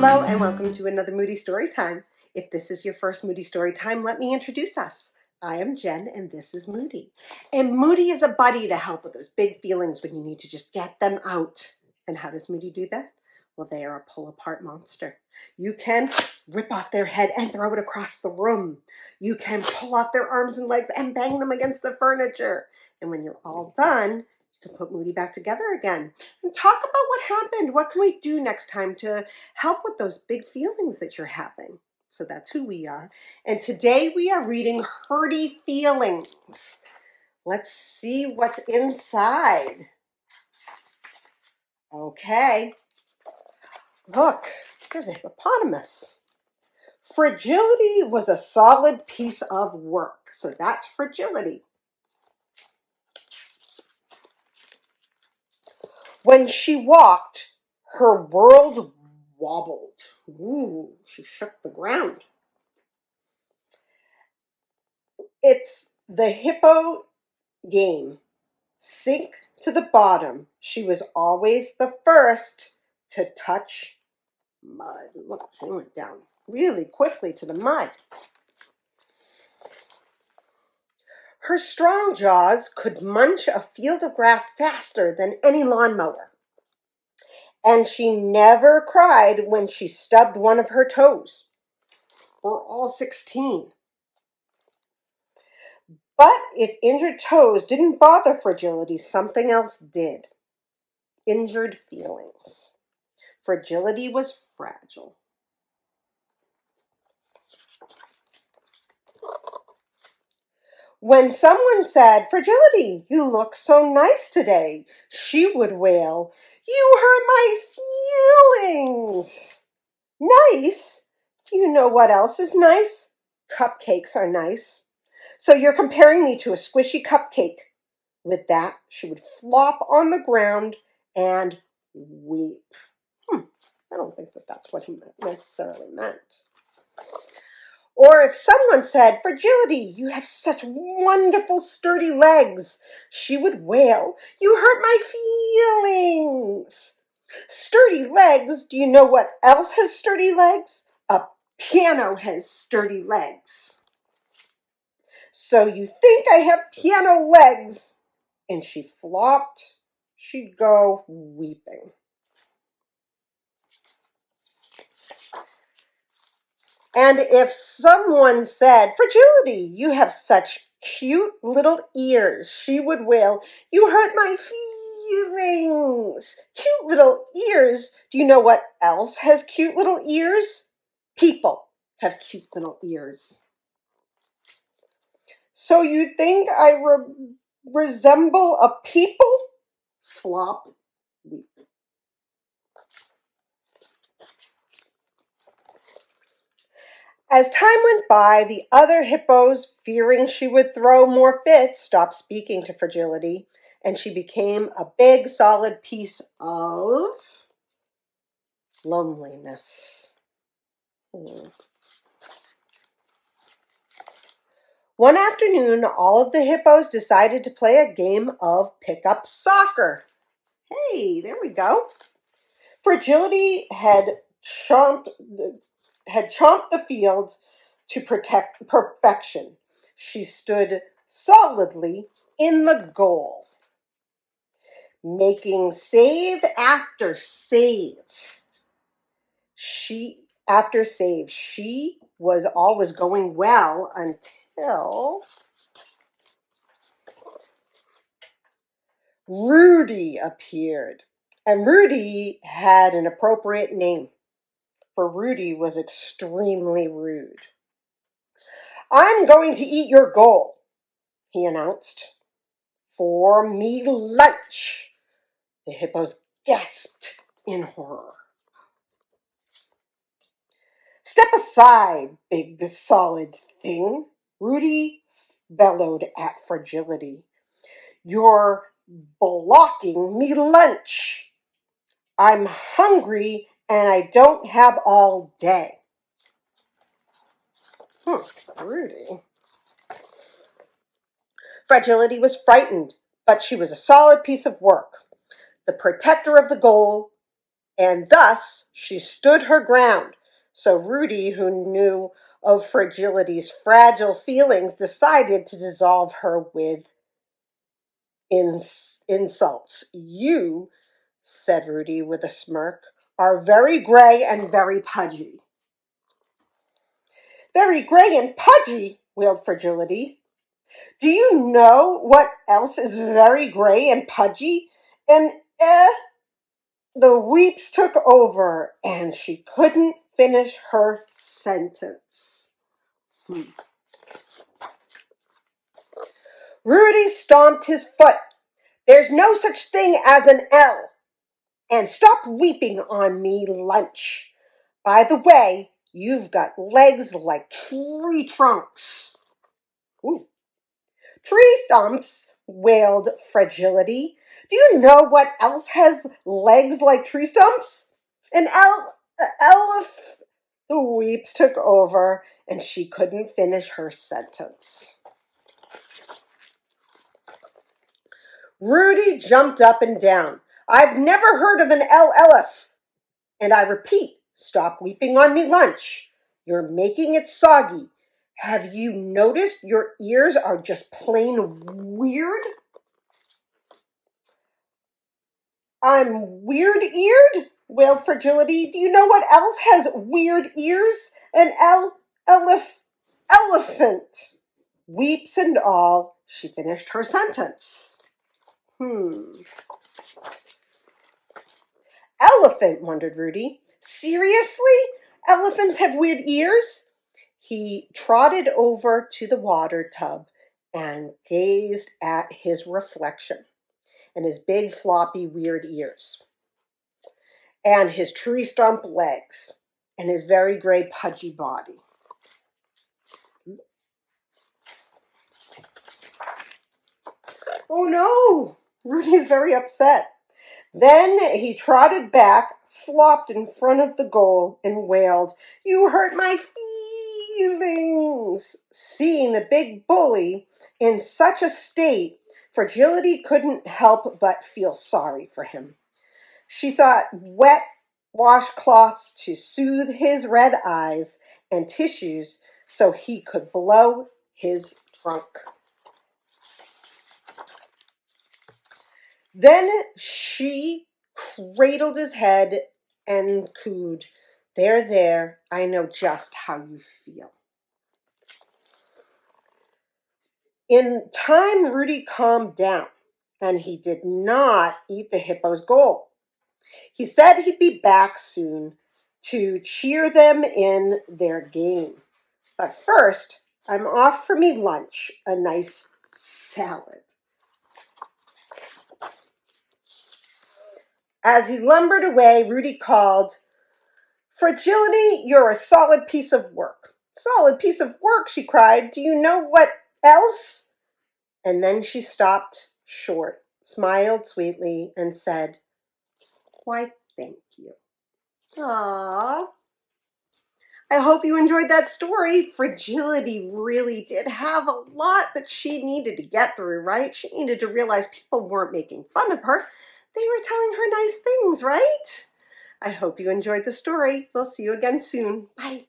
Hello and welcome to another Moody Story Time. If this is your first Moody Story Time, let me introduce us. I am Jen and this is Moody. And Moody is a buddy to help with those big feelings when you need to just get them out. And how does Moody do that? Well, they are a pull-apart monster. You can rip off their head and throw it across the room. You can pull off their arms and legs and bang them against the furniture. And when you're all done, you can put Moody back together again and talk about what happened. What can we do next time to help with those big feelings that you're having? So that's who we are. And today we are reading Hurty Feelings. Let's see what's inside. Okay. Look, there's a hippopotamus. Fragility was a solid piece of work. So that's fragility. When she walked, her world wobbled. Ooh, she shook the ground. It's the hippo game. Sink to the bottom. She was always the first to touch mud. Look, she went down really quickly to the mud. Her strong jaws could munch a field of grass faster than any lawnmower. And she never cried when she stubbed one of her toes. We're all 16. But if injured toes didn't bother Fragility, something else did. Injured feelings. Fragility was fragile. When someone said, "Fragility, you look so nice today," she would wail, "You hurt my feelings." Nice? Do you know what else is nice? Cupcakes are nice. So you're comparing me to a squishy cupcake. With that, she would flop on the ground and weep. I don't think that that's what he necessarily meant. Or if someone said, "Fragility, you have such wonderful sturdy legs," she would wail, "You hurt my feelings." Sturdy legs, do you know what else has sturdy legs? A piano has sturdy legs. So you think I have piano legs? And she flopped. She'd go weeping. And if someone said, "Fragility, you have such cute little ears," she would wail, "You hurt my feelings." Cute little ears. Do you know what else has cute little ears? People have cute little ears. So you think I resemble a people? Flop, weep. As time went by, the other hippos, fearing she would throw more fits, stopped speaking to Fragility, and she became a big, solid piece of loneliness. One afternoon, all of the hippos decided to play a game of pickup soccer. Hey, there we go. Fragility had chomped the field to protect perfection. She stood solidly in the goal, making save after save. She was always going well until Rudy appeared. And Rudy had an appropriate name, for Rudy was extremely rude. "I'm going to eat your goal," he announced. "For me lunch." The hippos gasped in horror. "Step aside, big solid thing," Rudy bellowed at Fragility. "You're blocking me lunch. I'm hungry and I don't have all day." Rudy. Fragility was frightened, but she was a solid piece of work. The protector of the goal, and thus she stood her ground. So Rudy, who knew of Fragility's fragile feelings, decided to dissolve her with insults. "You," said Rudy with a smirk, "are very gray and very pudgy." "Very gray and pudgy," wailed Fragility. "Do you know what else is very gray and pudgy? And the weeps took over, and she couldn't finish her sentence. Rudy stomped his foot. "There's no such thing as an L. And stop weeping on me, Lunch. By the way, you've got legs like tree trunks." Ooh. "Tree stumps," wailed Fragility. "Do you know what else has legs like tree stumps? An elephant." The weeps took over, and she couldn't finish her sentence. Rudy jumped up and down. "I've never heard of an elephant. And I repeat, stop weeping on me, Lunch. You're making it soggy. Have you noticed your ears are just plain weird?" "I'm weird-eared," wailed Fragility. "Do you know what else has weird ears? An elephant." Weeps and all, she finished her sentence. "Elephant," wondered Rudy. "Seriously? Elephants have weird ears?" He trotted over to the water tub and gazed at his reflection and his big floppy weird ears and his tree stump legs and his very gray pudgy body. "Oh no!" Rudy's very upset. Then he trotted back, flopped in front of the goal, and wailed, "You hurt my feelings." Seeing the big bully in such a state, Fragility couldn't help but feel sorry for him. She thought wet washcloths to soothe his red eyes and tissues so he could blow his trunk. Then she cradled his head and cooed, There, I know just how you feel." In time, Rudy calmed down, and he did not eat the hippo's goal. He said he'd be back soon to cheer them in their game. But first, I'm off for me lunch, a nice salad. As he lumbered away, Rudy called, "Fragility, you're a solid piece of work." "Solid piece of work," she cried. "Do you know what else?" And then she stopped short, smiled sweetly, and said, "Why, thank you." Aww. I hope you enjoyed that story. Fragility really did have a lot that she needed to get through, right? She needed to realize people weren't making fun of her. They were telling her nice things, right? I hope you enjoyed the story. We'll see you again soon. Bye.